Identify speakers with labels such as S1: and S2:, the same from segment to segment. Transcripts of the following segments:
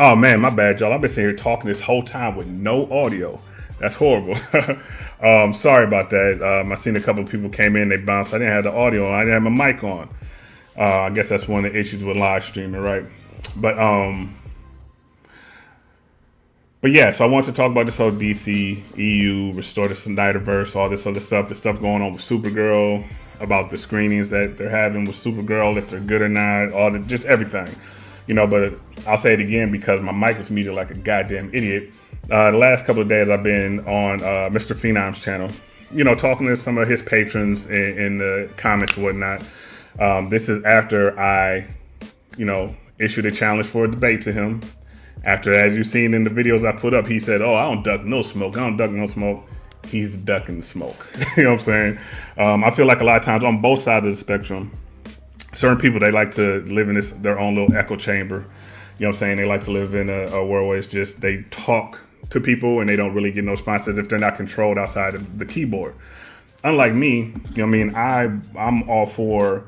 S1: Oh man, my bad, y'all. I've been sitting here talking this whole time with no audio. That's horrible. Sorry about that. I seen a couple of people came in, they bounced. I didn't have the audio on. I didn't have my mic on. I guess that's one of the issues with live streaming, right? But yeah, so I want to talk about this whole DC, EU, restore the Snyderverse, all this other stuff, the stuff going on with Supergirl, about the screenings that they're having with Supergirl, if they're good or not, all the just everything. But I'll say it again because my mic was muted like a goddamn idiot. The last couple of days I've been on Mr. Phenom's channel, talking to some of his patrons in the comments and whatnot. This is after I, issued a challenge for a debate to him. After, as you've seen in the videos I put up, he said, "Oh, I don't duck no smoke. I don't duck no smoke." He's ducking the smoke. You know what I'm saying? I feel like a lot of times on both sides of the spectrum, certain people, they like to live in their own little echo chamber. You know what I'm saying? They like to live in a world where it's just they talk to people and they don't really get no responses if they're not controlled outside of the keyboard. Unlike me, I'm all for,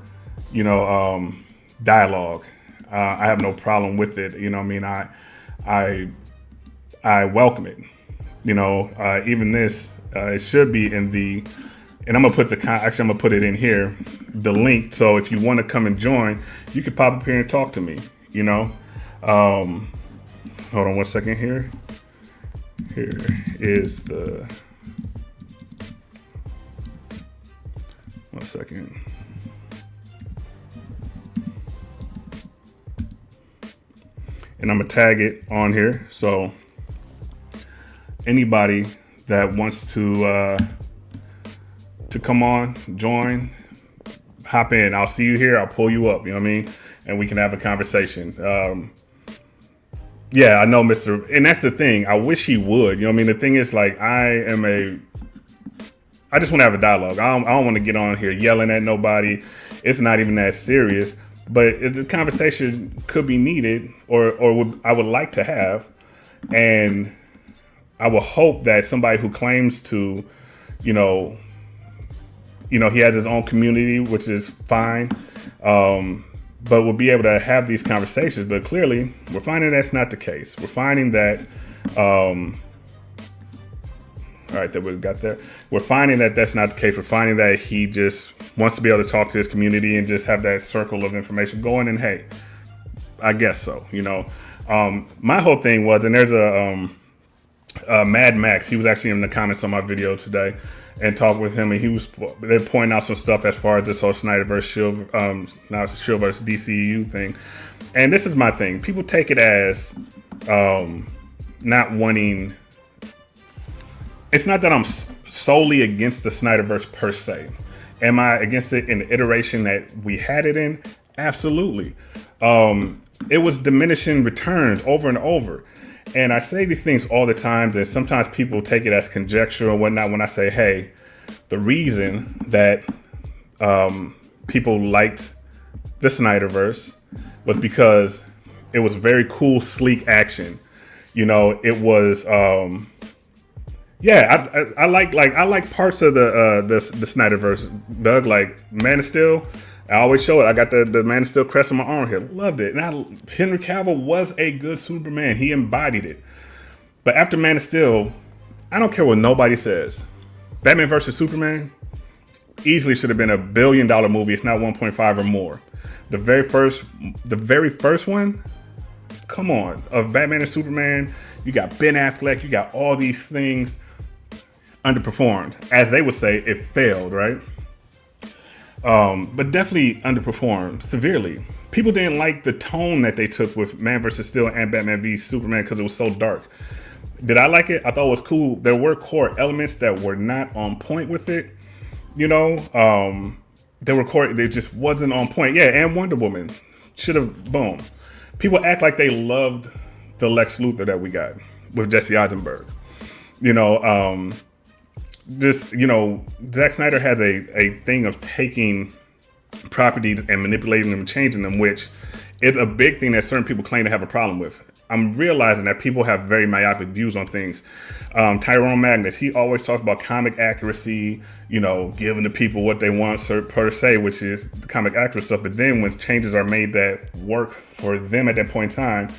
S1: dialogue. I have no problem with it. I welcome it. Even this, it should be in the, and I'm gonna put I'm gonna put it in here, the link. So if you want to come and join, you can pop up here and talk to me. Hold on one second here. Here is the, one second. And I'm gonna tag it on here. So anybody that wants to come on, join, hop in. I'll see you here. I'll pull you up. You know what I mean? And we can have a conversation. Yeah, I know, Mr. And that's the thing. I wish he would. You know what I mean? The thing is, like, I just want to have a dialogue. I don't want to get on here yelling at nobody. It's not even that serious. But the conversation could be needed, or I would like to have, and I would hope that somebody who claims to, he has his own community, which is fine, but we'll be able to have these conversations. But clearly, we're finding that's not the case. We're finding that, all right, that we got there. We're finding that that's not the case. We're finding that he just wants to be able to talk to his community and just have that circle of information going. And hey, I guess so. My whole thing was, and there's a Mad Max. He was actually in the comments on my video today, and talked with him, and they're pointing out some stuff as far as this whole Snyderverse, Shillverse DCU thing. And this is my thing. People take it as not wanting. It's not that I'm solely against the Snyderverse per se. Am I against it in the iteration that we had it in? Absolutely. It was diminishing returns over and over. And I say these things all the time that sometimes people take it as conjecture or whatnot when I say, hey, the reason that people liked the Snyderverse was because it was very cool, sleek action. It was, I like parts of the Snyderverse, Doug, like Man of Steel. I always show it. I got the Man of Steel crest on my arm here. Loved it. And Henry Cavill was a good Superman. He embodied it. But after Man of Steel, I don't care what nobody says. Batman versus Superman easily should have been $1 billion movie, if not 1.5 or more. The very first one, come on, of Batman and Superman, you got Ben Affleck, you got all these things underperformed. As they would say, it failed, right? But definitely underperformed severely. People didn't like the tone that they took with Man vs. Steel and Batman v Superman because it was so dark. Did I like it? I thought it was cool. There were core elements that were not on point with it. They just wasn't on point. Yeah, and Wonder Woman should have, boom. People act like they loved the Lex Luthor that we got with Jesse Eisenberg. Zack Snyder has a thing of taking properties and manipulating them and changing them, which is a big thing that certain people claim to have a problem with. I'm realizing that people have very myopic views on things. Tyrone Magnus, he always talks about comic accuracy, giving the people what they want per se, which is the comic accurate stuff. But then when changes are made that work for them at that point in time,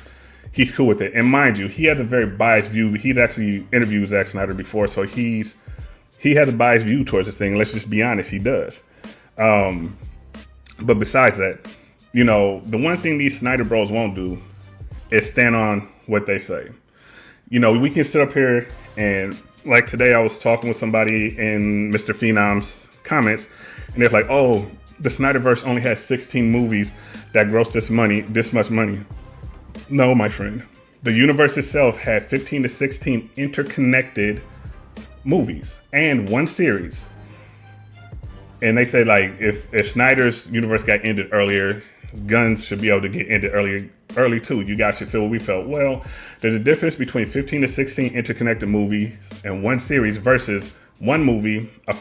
S1: he's cool with it. And mind you, he has a very biased view. He's actually interviewed Zack Snyder before, so he has a biased view towards the thing. Let's just be honest, he does. But besides that, the one thing these Snyder Bros won't do is stand on what they say. We can sit up here and, like today, I was talking with somebody in Mr. Phenom's comments, and they're like, "Oh, the Snyderverse only has 16 movies that gross this much money." No, my friend. The universe itself had 15 to 16 interconnected movies and one series. And they say, like, if Snyder's universe got ended earlier, Gunn's should be able to get ended early too. You guys should feel what we felt. Well, there's a difference between 15 to 16 interconnected movies and one series versus one movie, an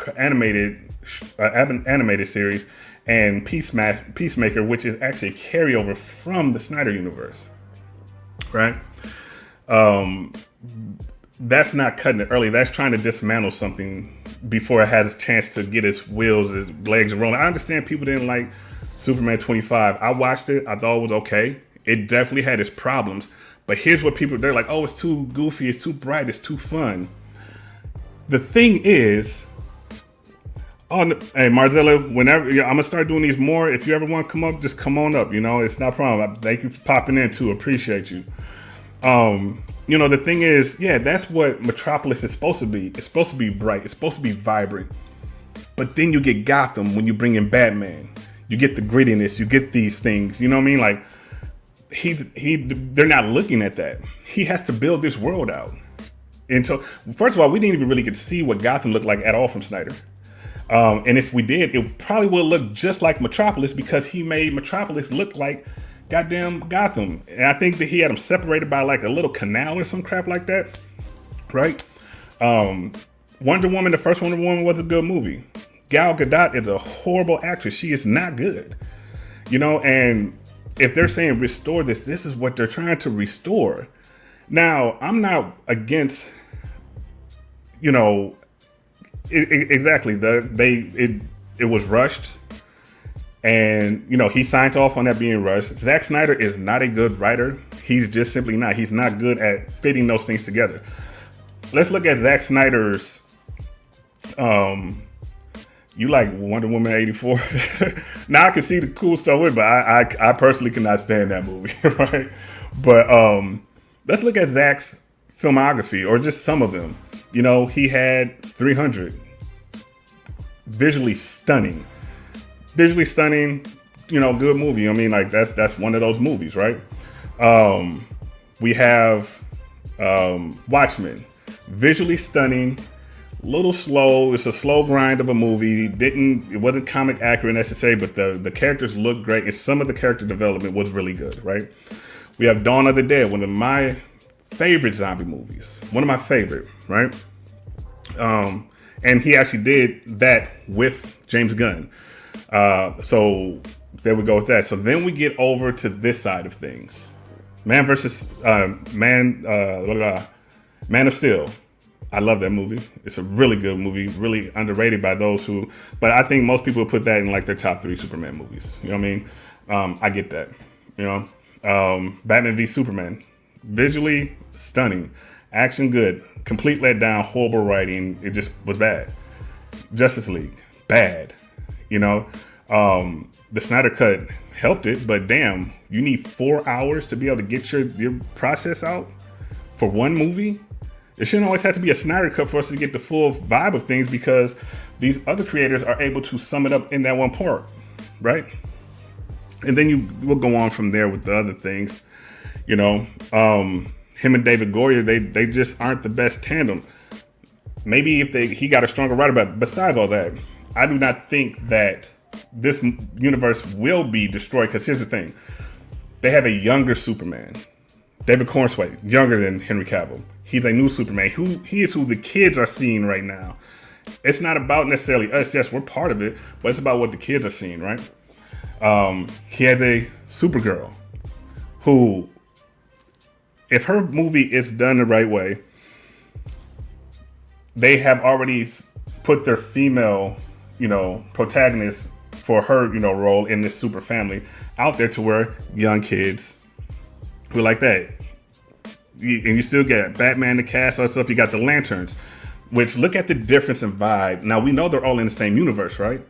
S1: animated series, and Peacemaker, which is actually a carryover from the Snyder universe, right? That's not cutting it early. That's trying to dismantle something before it has a chance to get its wheels, its legs rolling. I understand people didn't like Superman 25. I watched it. I thought it was okay. It definitely had its problems. But here's what they're like, oh, it's too goofy, it's too bright, it's too fun. The thing is, hey, Marzella, whenever, I'm going to start doing these more. If you ever want to come up, just come on up. It's not a problem. Thank you for popping in too. Appreciate you. The thing is, yeah, that's what Metropolis is supposed to be. It's supposed to be bright. It's supposed to be vibrant. But then you get Gotham when you bring in Batman. You get the grittiness. You get these things. You know what I mean? Like, they're not looking at that. He has to build this world out. And so, first of all, we didn't even really get to see what Gotham looked like at all from Snyder. And if we did, it probably would look just like Metropolis because he made Metropolis look like goddamn Gotham. And I think that he had them separated by like a little canal or some crap like that. Right? Wonder Woman, the first Wonder Woman was a good movie. Gal Gadot is a horrible actress. She is not good. And if they're saying restore this is what they're trying to restore. Now, I'm not against, exactly. It was rushed, and he signed off on that being rushed. Zack Snyder is not a good writer. He's just simply not. He's not good at fitting those things together. Let's look at Zack Snyder's. You like Wonder Woman 84? Now I can see the cool stuff with it, but I personally cannot stand that movie, right? But let's look at Zack's filmography, or just some of them. He had 300. Visually stunning. Good movie. I mean, like that's one of those movies, right? We have Watchmen. Visually stunning. Little slow. It's a slow grind of a movie. It wasn't comic accurate necessarily, but the characters looked great, and some of the character development was really good, right? We have Dawn of the Dead, one of my favorite zombie movies. One of my favorite, right? And he actually did that with James Gunn. So there we go with that. So then we get over to this side of things. Man of Steel. I love that movie. It's a really good movie, really underrated by those but I think most people put that in like their top 3 Superman movies. You know what I mean? I get that. Batman v Superman, visually stunning, action good, complete letdown, horrible writing. It just was bad. Justice League, bad. The Snyder Cut helped it, but damn, you need 4 hours to be able to get your process out for one movie. It shouldn't always have to be a Snyder Cut for us to get the full vibe of things, because these other creators are able to sum it up in that one part, right? And then we'll go on from there with the other things. Him and David Goyer, they just aren't the best tandem. Maybe if he got a stronger writer, but besides all that, I do not think that this universe will be destroyed, because here's the thing. They have a younger Superman. David Cornsway, younger than Henry Cavill. He's a new Superman. He is who the kids are seeing right now. It's not about necessarily us. Yes, we're part of it, but it's about what the kids are seeing, right? He has a Supergirl who, if her movie is done the right way, they have already put their female, protagonist for her, role in this super family out there to where young kids who like that. And you still get Batman, the cast, all that stuff. You got the Lanterns, which look at the difference in vibe. Now, we know they're all in the same universe, right?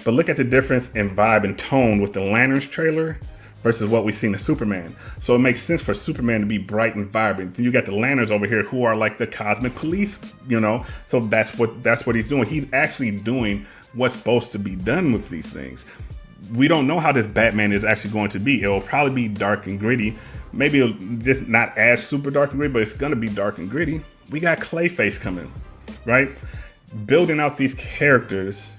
S1: But look at the difference in vibe and tone with the Lanterns trailer versus what we've seen in Superman. So it makes sense for Superman to be bright and vibrant. Then you got the Lanterns over here who are like the cosmic police, you know? So that's what he's doing. He's actually doing what's supposed to be done with these things. We don't know how this Batman is actually going to be. It'll probably be dark and gritty. Maybe it'll just not as super dark and gritty, but it's going to be dark and gritty. We got Clayface coming, right? Building out these characters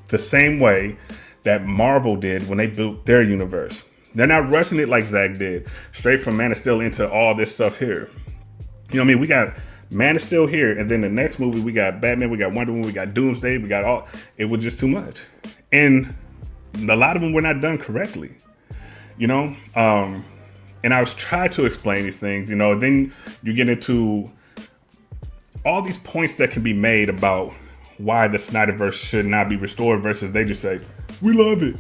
S1: the same way that Marvel did when they built their universe. They're not rushing it like Zack did, straight from Man of Steel into all this stuff here. You know what I mean? We got Man of Steel here, and then the next movie we got Batman, we got Wonder Woman, we got Doomsday, we got all. It was just too much, and a lot of them were not done correctly. You know, and I was trying to explain these things. You know, then you get into all these points that can be made about why the Snyderverse should not be restored versus they just say, we love it.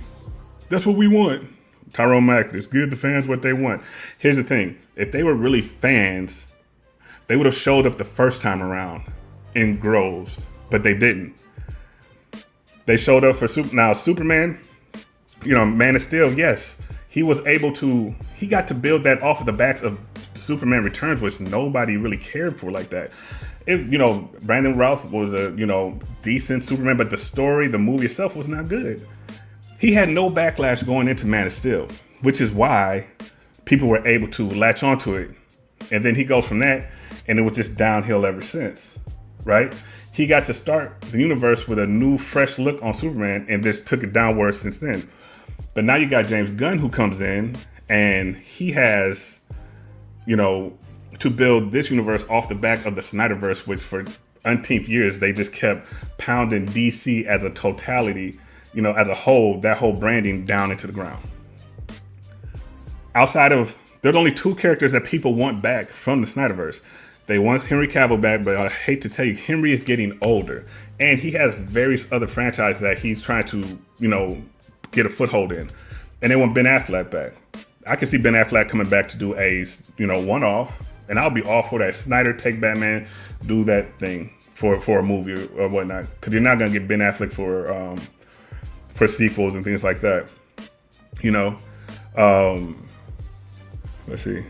S1: That's what we want. Tyrone Mack, give the fans what they want. Here's the thing. If they were really fans, they would have showed up the first time around in groves, but they didn't. They showed up for Superman, you know, Man of Steel, yes. He got to build that off of the backs of Superman Returns, which nobody really cared for like that. You know, Brandon Routh was a, you know, decent Superman, but the story, the movie itself was not good. He had no backlash going into Man of Steel, which is why people were able to latch onto it. And then he goes from that, and it was just downhill ever since, right? He got to start the universe with a new, fresh look on Superman, and just took it downward since then. But now you got James Gunn who comes in, and he has, you know, to build this universe off the back of the Snyderverse, which for umpteenth years, they just kept pounding DC as a totality, you know, as a whole, that whole branding down into the ground. Outside of, there's only two characters that people want back from the Snyderverse. They want Henry Cavill back, but I hate to tell you, Henry is getting older. And he has various other franchises that he's trying to, you know, get a foothold in. And they want Ben Affleck back. I can see Ben Affleck coming back to do a, you know, one-off. And I'll be all for that. Snyder, take Batman, do that thing for a movie or whatnot. Because you're not going to get Ben Affleck for sequels and things like that. You know? Let's see.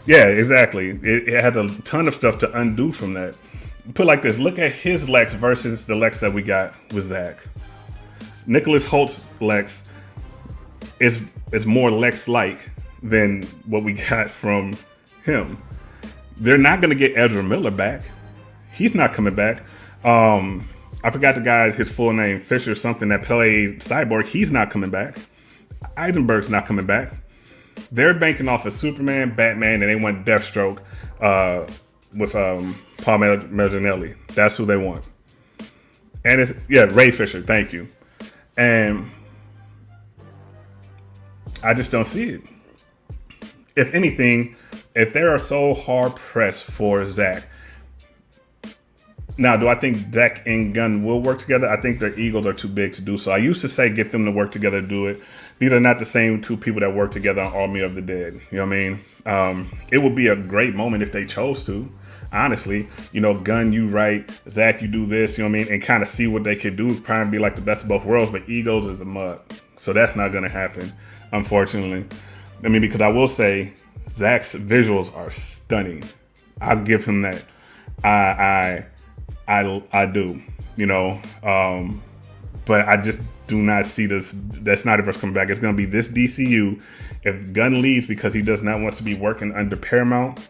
S1: Yeah, exactly. It had a ton of stuff to undo from that. Put it like this. Look at his Lex versus the Lex that we got with Zack. Nicholas Holt's Lex is more Lex-like than what we got from him. They're not going to get Ezra Miller back. He's not coming back. I forgot the guy, his full name, Fisher something, that played Cyborg. He's not coming back. Eisenberg's not coming back. They're banking off of Superman, Batman, and they want Deathstroke with Paul Mazzinelli. That's who they want. And it's, yeah, Ray Fisher, thank you. And I just don't see it. If anything, if they are so hard pressed for Zack, now do I think Zack and Gunn will work together? I think their egos are too big to do so. I used to say get them to work together to do it. These are not the same two people that work together on Army of the Dead. You know what I mean? It would be a great moment if they chose to. Honestly, you know, Gunn, you write, Zack, you do this, you know what I mean? And kind of see what they could do. Probably be like the best of both worlds, but egos is a mud. So that's not going to happen, unfortunately. I mean, because I will say, Zack's visuals are stunning. I'll give him that. I do, you know. But I just do not see that Snyderverse coming back. It's going to be this DCU. If Gunn leaves because he does not want to be working under Paramount,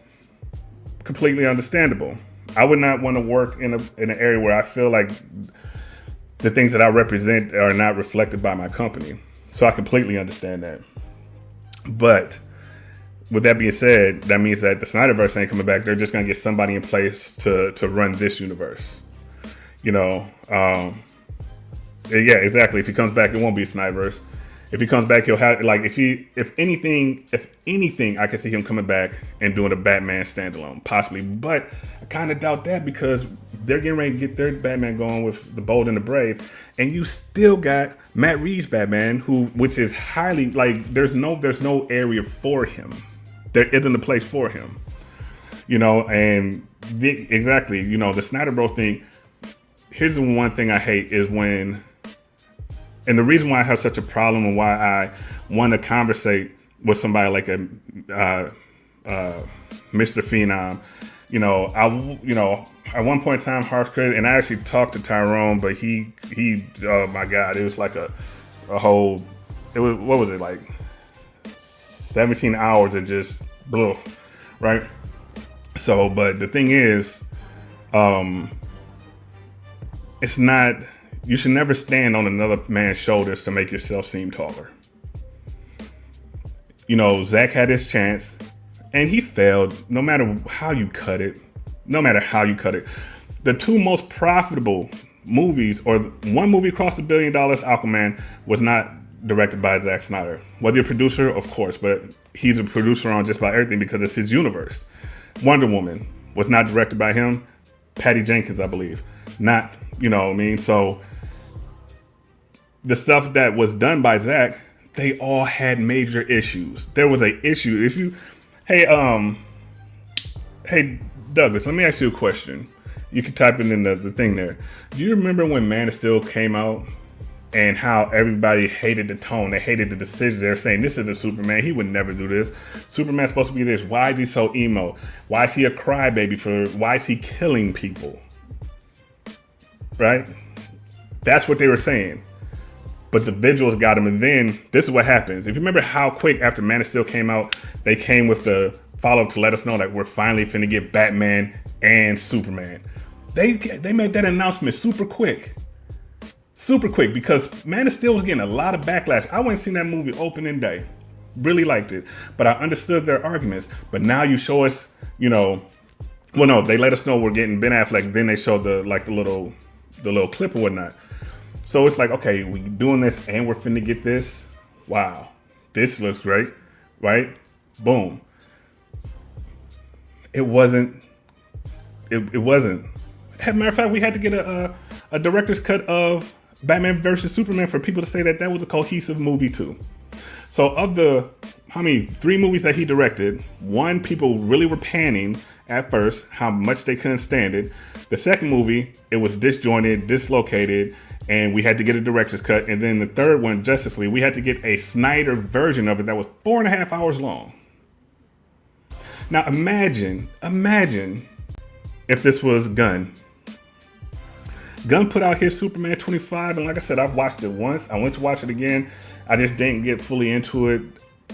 S1: completely understandable. I would not want to work in an area where I feel like the things that I represent are not reflected by my company. So I completely understand that. But with that being said, that means that the Snyderverse ain't coming back. They're just going to get somebody in place to run this universe. You know, yeah, exactly. If he comes back, it won't be a Snyderverse. If he comes back, he'll have, like, if anything, I can see him coming back and doing a Batman standalone, possibly. But I kind of doubt that because They're getting ready to get their Batman going with the Bold and the Brave, and you still got Matt Reeves' Batman, which is highly like there's no area for him. There isn't a place for him, And exactly, the Snyder Bros thing. Here's the one thing I hate is when, and the reason why I have such a problem and why I want to conversate with somebody like a Mr. Phenom. At one point in time, harsh critic, and I actually talked to Tyrone, but he, oh my God, it was like a whole, what was it, like 17 hours of just, blah, right? So, but the thing is, it's not, you should never stand on another man's shoulders to make yourself seem taller. Zach had his chance. And he failed no matter how you cut it. The two most profitable movies, or one movie crossed $1 billion, Aquaman, was not directed by Zack Snyder. Was he a producer? Of course, but he's a producer on just about everything because it's his universe. Wonder Woman was not directed by him. Patty Jenkins, I believe. Not, So the stuff that was done by Zack, they all had major issues. There was an issue. Hey Douglas, let me ask you a question. You can type it in the thing there. Do you remember when Man of Steel came out and how everybody hated the tone? They hated the decision. They're saying, this isn't Superman. He would never do this. Superman's supposed to be this. Why is he so emo? Why is he a crybaby? Why is he killing people? Right? That's what they were saying. But the visuals got him, and then this is what happens. If you remember how quick after Man of Steel came out, they came with the follow-up to let us know that we're finally finna get Batman and Superman. They made that announcement super quick because Man of Steel was getting a lot of backlash. I went and seen that movie opening day, really liked it, but I understood their arguments. But now you show us, well, no, they let us know we're getting Ben Affleck. Then they showed the little clip or whatnot. So it's like, okay, we doing this and we're finna get this. Wow, this looks great, right? Boom. It wasn't. It wasn't. As a matter of fact, we had to get a director's cut of Batman versus Superman for people to say that was a cohesive movie too. So of the 3 movies that he directed, one, people really were panning at first how much they couldn't stand it. The second movie, it was disjointed, dislocated, and we had to get a director's cut. And then the third one, Justice League, we had to get a Snyder version of it that was 4.5 hours long. Now imagine if this was Gunn. Gunn put out his Superman 25, and like I said, I've watched it once. I went to watch it again. I just didn't get fully into it.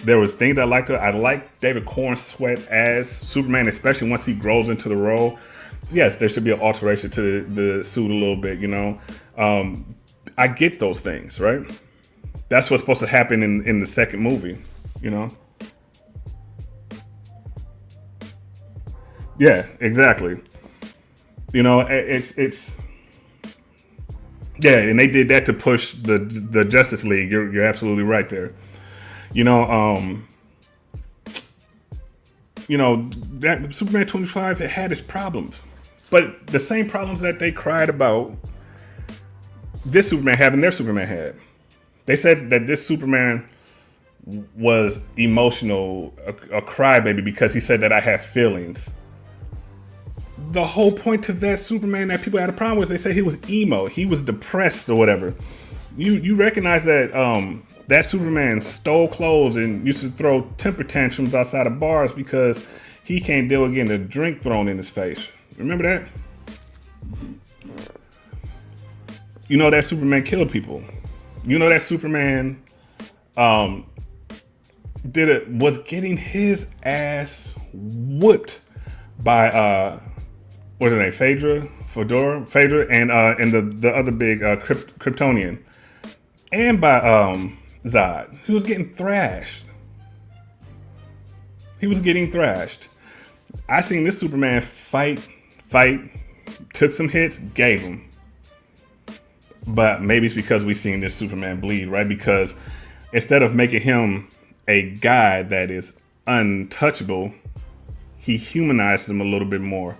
S1: There was things I liked. I liked David Cornsweet as Superman, especially once he grows into the role. Yes, there should be an alteration to the suit a little bit, I get those things, right? That's what's supposed to happen in the second movie, Yeah, exactly. It's yeah, and they did that to push the Justice League. You're absolutely right there. That Superman 25, it had its problems, but the same problems that they cried about this Superman having their Superman had. They said that this Superman was emotional, a crybaby, because he said that I have feelings. The whole point to that Superman that people had a problem with, they say he was emo, he was depressed or whatever. You recognize that that Superman stole clothes and used to throw temper tantrums outside of bars because he can't deal with getting a drink thrown in his face. Remember that? That Superman killed people. That Superman was getting his ass whooped by what's her name? Phaedra, and the other big Kryptonian, and by Zod. He was getting thrashed. I seen this Superman fight, took some hits, gave him. But maybe it's because we've seen this Superman bleed, right? Because instead of making him a guy that is untouchable, he humanized him a little bit more.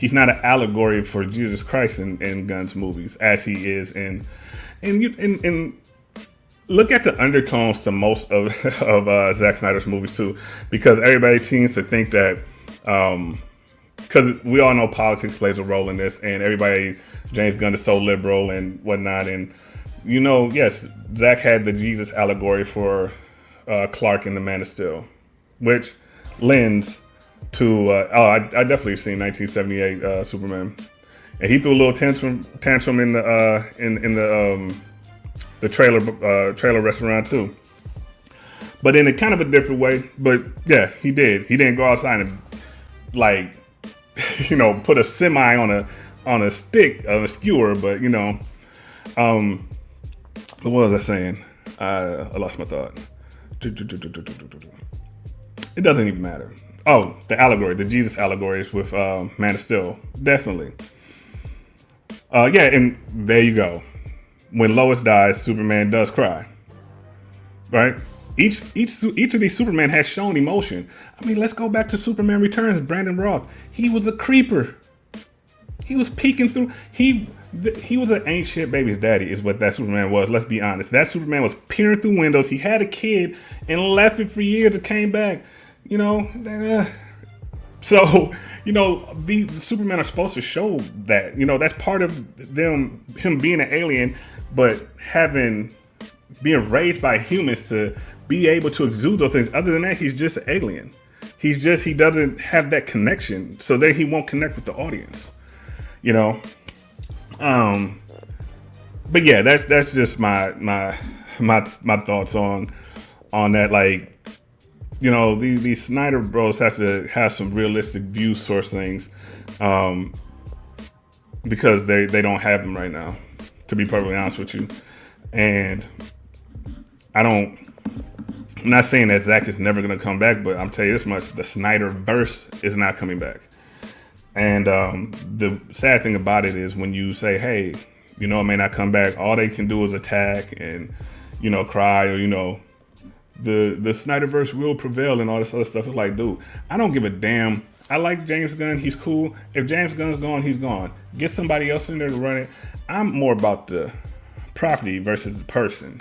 S1: he's not an allegory for Jesus Christ in Gunn's movies as he is in look at the undertones to most of Zack Snyder's movies too, because everybody seems to think that because we all know politics plays a role in this, and James Gunn is so liberal and whatnot, and yes, Zack had the Jesus allegory for Clark in The Man of Steel, which lends to I definitely seen 1978 Superman, and he threw a little tantrum in the trailer restaurant too, but in a kind of a different way. But yeah, he didn't go outside and like put a semi on a stick of a skewer, but what was I saying? I lost my thought. It doesn't even matter. Oh, the Jesus allegories with Man of Steel, definitely. Yeah, and there you go. When Lois dies, Superman does cry, right? Each of these Superman has shown emotion. I mean, let's go back to Superman Returns. Brandon Roth, he was a creeper. He was peeking through. He was an ain't shit baby's daddy, is what that Superman was. Let's be honest. That Superman was peering through windows. He had a kid and left it for years and came back. So, the Supermen are supposed to show that. That's part of him being an alien, but being raised by humans to be able to exude those things. Other than that, he's just an alien. He doesn't have that connection, so that he won't connect with the audience. But yeah, that's just my thoughts on that. Like, these Snyder Bros have to have some realistic view source things, because they don't have them right now, to be perfectly honest with you. And I'm not saying that Zack is never going to come back, but I'm telling you this much: the Snyderverse is not coming back. And the sad thing about it is when you say, hey, it may not come back, all they can do is attack and, cry, or, the Snyderverse will prevail and all this other stuff. It's like, dude, I don't give a damn. I like James Gunn. He's cool. If James Gunn's gone, he's gone. Get somebody else in there to run it. I'm more about the property versus the person.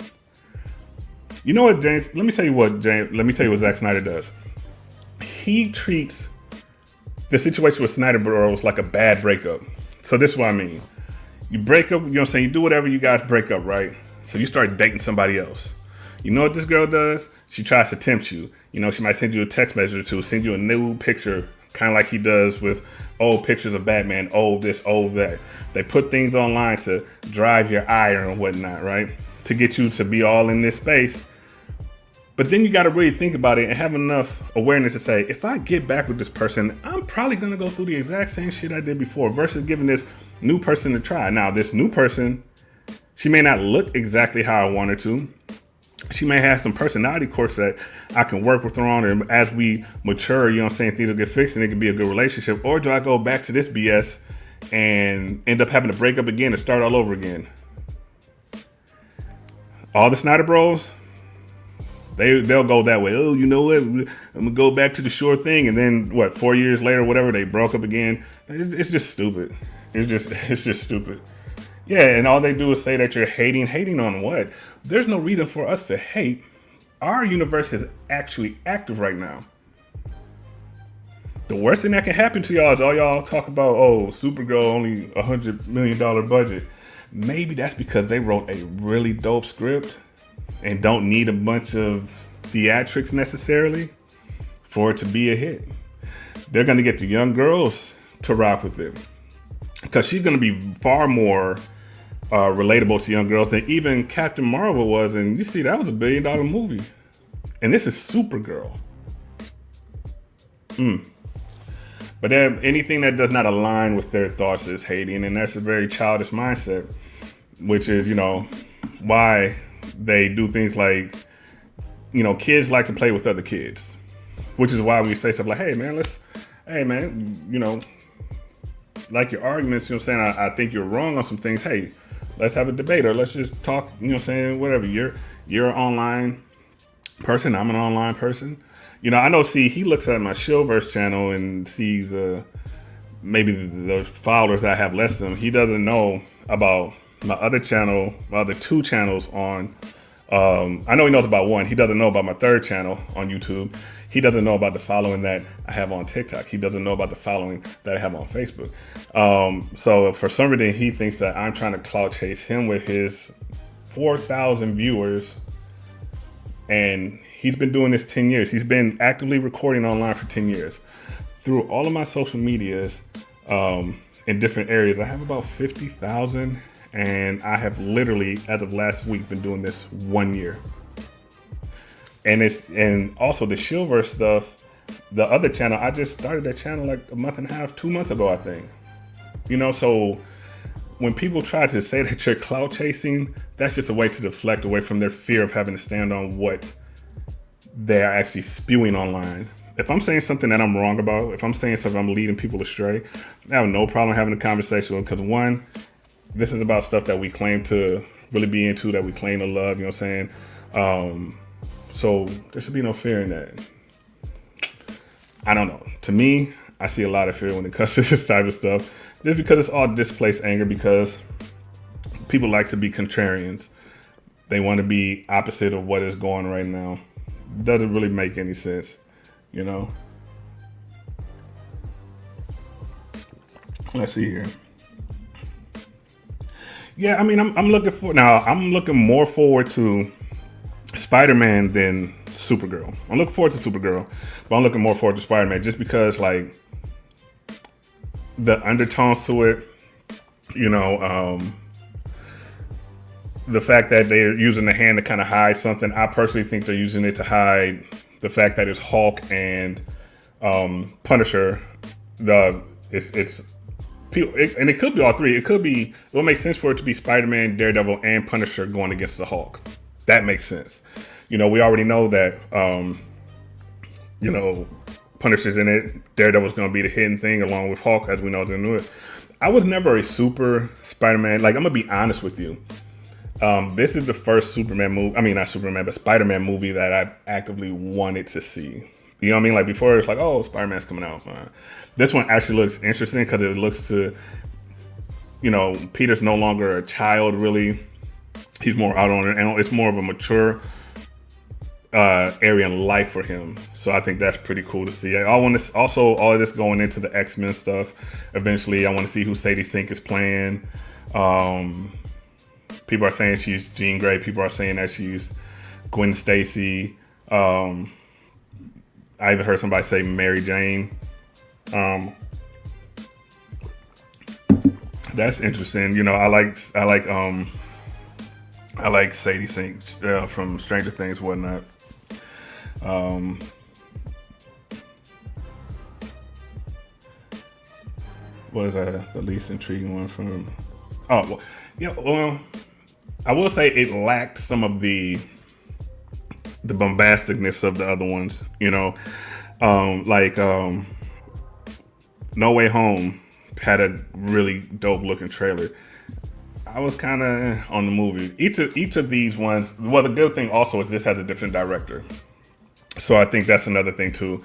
S1: You know what, James? Let me tell you what Zack Snyder does. He treats the situation with Snyder Bros like a bad breakup. So this is what I mean. You break up, you do whatever you guys break up, right? So you start dating somebody else. You know what this girl does? She tries to tempt you. She might send you a text message or two, send you a new picture, kind of like he does with old pictures of Batman, old this, old that. They put things online to drive your ire and whatnot, right? To get you to be all in this space. But then you got to really think about it and have enough awareness to say, if I get back with this person, I'm probably going to go through the exact same shit I did before, versus giving this new person a try. Now, this new person, she may not look exactly how I want her to. She may have some personality quirks that I can work with her on, and as we mature, things will get fixed and it can be a good relationship. Or do I go back to this BS and end up having to break up again and start all over again? All the Snyder Bros, they'll go that way. Oh, you know what? I'm gonna go back to the sure thing, and then 4 years later, whatever, they broke up again. It's just stupid. It's just stupid. Yeah, and all they do is say that you're hating. Hating on what? There's no reason for us to hate. Our universe is actually active right now. The worst thing that can happen to y'all is all y'all talk about, oh, Supergirl only $100 million budget. Maybe that's because they wrote a really dope script and don't need a bunch of theatrics necessarily for it to be a hit. They're going to get the young girls to rock with it, because she's going to be far more relatable to young girls than even Captain Marvel was. And you see, that was $1 billion movie. And this is Supergirl. But anything that does not align with their thoughts is hating. And that's a very childish mindset, which is, why they do things like, kids like to play with other kids, which is why we say stuff like, hey man, like your arguments, I think you're wrong on some things. Hey, let's have a debate, or let's just talk, whatever. You're an online person. I'm an online person. I know, he looks at my Shillverse channel and sees, maybe the followers that I have less than him, he doesn't know about my other channel, my other 2 channels on. I know he knows about one. He doesn't know about my 3rd channel on YouTube. He doesn't know about the following that I have on TikTok. He doesn't know about the following that I have on Facebook. So for some reason, he thinks that I'm trying to clout chase him with his 4,000 viewers. And he's been doing this 10 years. He's been actively recording online for 10 years. Through all of my social medias in different areas, I have about 50,000. And I have literally, as of last week, been doing this 1 year. And also the Shillverse stuff, the other channel, I just started that channel like a month and a half, 2 months ago, I think. You know, so when people try to say that you're clout chasing, that's just a way to deflect away from their fear of having to stand on what they're actually spewing online. If I'm saying something that I'm wrong about, if I'm saying something I'm leading people astray, I have no problem having a conversation with, because one, this is about stuff that we claim to really be into, that we claim to love, you know what I'm saying? So there should be no fear in that. I don't know. To me, I see a lot of fear when it comes to this type of stuff. Just because it's all displaced anger, because people like to be contrarians. They want to be opposite of what is going right now. Doesn't really make any sense, you know? Let's see here. Yeah, I mean, I'm looking more forward to Spider-Man than Supergirl. I'm looking forward to Supergirl, but I'm looking more forward to Spider-Man just because, like, the undertones to it, you know, the fact that they're using the hand to kind of hide something. I personally think they're using it to hide the fact that it's Hulk and Punisher. And it could be all 3. It will make sense for it to be Spider-Man, Daredevil, and Punisher going against the Hulk. That makes sense. You know, we already know that, you know, Punisher's in it. Daredevil's going to be the hidden thing along with Hulk, as we know in it. I was never a super Spider-Man. Like, I'm going to be honest with you. This is the first Spider-Man movie that I actively wanted to see. You know what I mean? Like, before it's like, oh, Spider-Man's coming out. This one actually looks interesting because it looks to, you know, Peter's no longer a child, really. He's more out on it, and it's more of a mature area in life for him. So I think that's pretty cool to see. I want to also, all of this going into the X-Men stuff. Eventually, I want to see who Sadie Sink is playing. People are saying she's Jean Grey. People are saying that she's Gwen Stacy. I even heard somebody say Mary Jane. That's interesting. You know, I like Sadie Sink from Stranger Things, whatnot. What is that? The least intriguing one from? Oh, well, yeah. Well, I will say it lacked some of the bombasticness of the other ones. You know, No Way Home had a really dope looking trailer. I was kind of on the movie. Each of these ones. Well, the good thing also is this has a different director, so I think that's another thing too.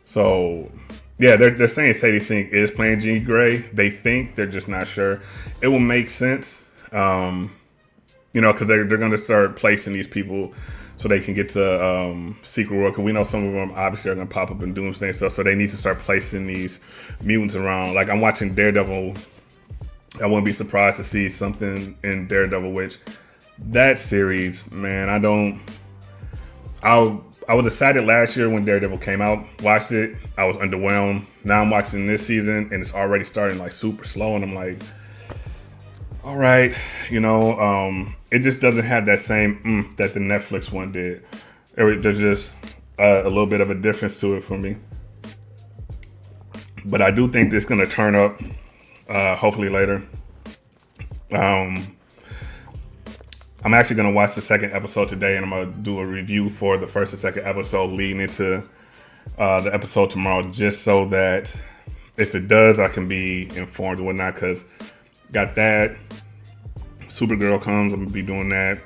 S1: So yeah, they're saying Sadie Sink is playing Jean Grey. They think, they're just not sure. It will make sense, you know, because they're going to start placing these people so they can get to Secret World. Because we know some of them obviously are going to pop up in Doomsday and stuff. So they need to start placing these mutants around. Like, I'm watching Daredevil. I wouldn't be surprised to see something in Daredevil, which that series, man, I was excited last year when Daredevil came out. Watched it. I was underwhelmed. Now I'm watching this season and it's already starting like super slow. And I'm like, all right, you know, it just doesn't have that same that the Netflix one did. There's just a little bit of a difference to it for me. But I do think this is going to turn up, hopefully later. I'm actually going to watch the second episode today, and I'm going to do a review for the first and second episode leading into the episode tomorrow, just so that if it does, I can be informed and whatnot, because got that. Supergirl comes, I'm going to be doing that.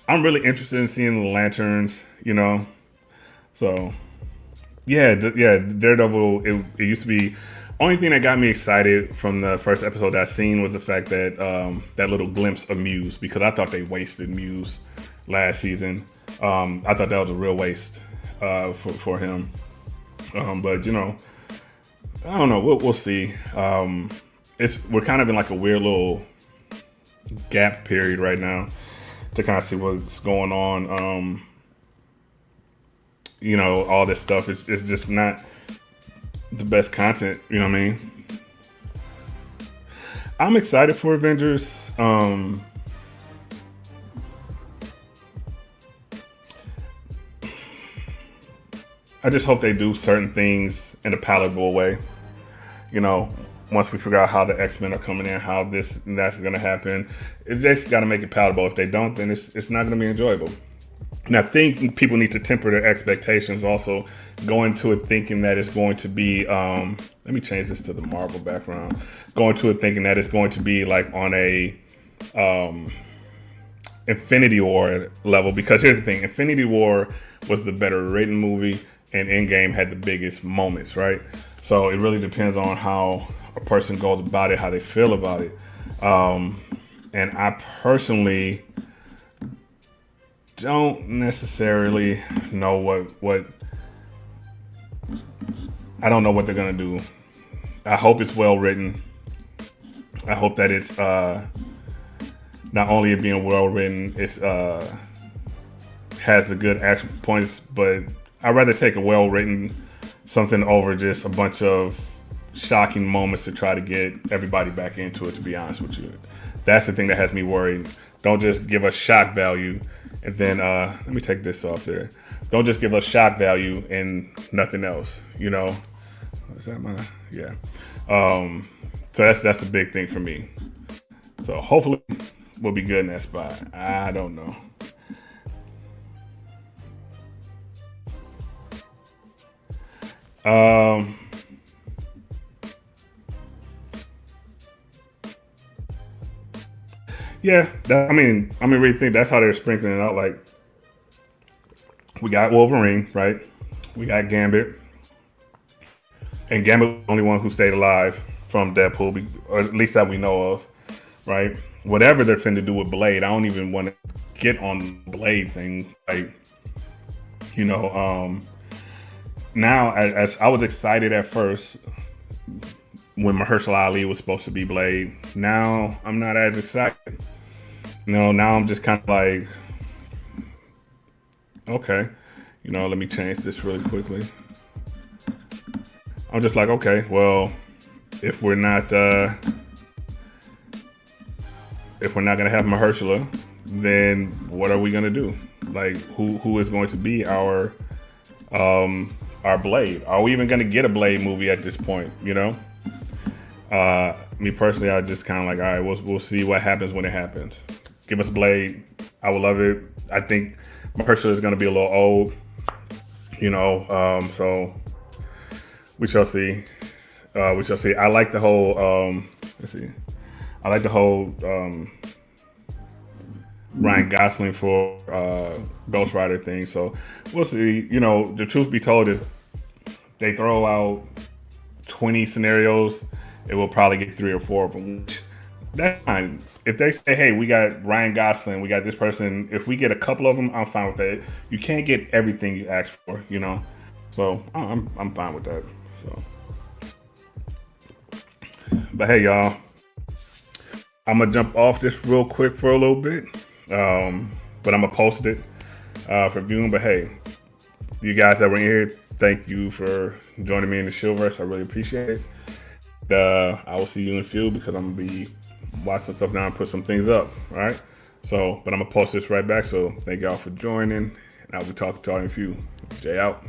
S1: I'm really interested in seeing the Lanterns, you know. So, Yeah, yeah, Daredevil. It used to be. Only thing that got me excited from the first episode that I seen was the fact that that little glimpse of Muse, because I thought they wasted Muse last season. I thought that was a real waste for him. But I don't know. We'll see. We're kind of in like a weird little gap period right now to kind of see what's going on. All this stuff. It's just not the best content. You know what I mean? I'm excited for Avengers. I just hope they do certain things in a palatable way. Once we figure out how the X-Men are coming in, how this and that's going to happen, it just got to make it palatable. If they don't, then it's not going to be enjoyable. And I think people need to temper their expectations also, go into it thinking that it's going to be, let me change this to the Marvel background, go into it thinking that it's going to be like on a Infinity War level, because here's the thing, Infinity War was the better written movie and Endgame had the biggest moments, right? So it really depends on how a person goes about it, how they feel about it. And I personally don't necessarily know what I don't know what they're gonna do. I hope it's well written. I hope that it's not only it being well written, it's has the good action points, but I'd rather take a well written something over just a bunch of shocking moments to try to get everybody back into it, to be honest with you. That's the thing that has me worried. Don't just give us shock value and then let me take this off there. Don't just give us shock value and nothing else. Is that my yeah? So that's a big thing for me. So hopefully we'll be good in that spot. I don't know. Yeah, really think that's how they're sprinkling it out. Like, we got Wolverine, right? We got Gambit, and Gambit was the only one who stayed alive from Deadpool, or at least that we know of, right? Whatever they're finna do with Blade, I don't even want to get on the Blade thing. Like, now as I was excited at first when Mahershala Ali was supposed to be Blade. Now I'm not as excited. Now I'm just kind of like, okay, let me change this really quickly. I'm just like, okay, well, if we're not gonna have Mahershala, then what are we gonna do? Like, who is going to be our Blade? Are we even gonna get a Blade movie at this point? Me personally, I just kind of like, all right, we'll see what happens when it happens. Give us Blade. I would love it. I think Mahershala is going to be a little old, so we shall see. We shall see. I like the whole, let's see. I like the whole Ryan Gosling for Ghost Rider thing. So we'll see. The truth be told is they throw out 20 scenarios, it will probably get 3 or 4 of them. That's fine. If they say, hey, we got Ryan Gosling, we got this person, if we get a couple of them, I'm fine with that. You can't get everything you ask for, So I'm fine with that. But hey, y'all, I'm gonna jump off this real quick for a little bit, but I'm gonna post it for viewing. But hey, you guys that were in here, thank you for joining me in the Shillverse. I really appreciate it. I will see you in a few, because I'm gonna be watching some stuff now and put some things up. All right. So, but I'm gonna post this right back. So thank y'all for joining, and I'll be talking to y'all in a few. Jay out.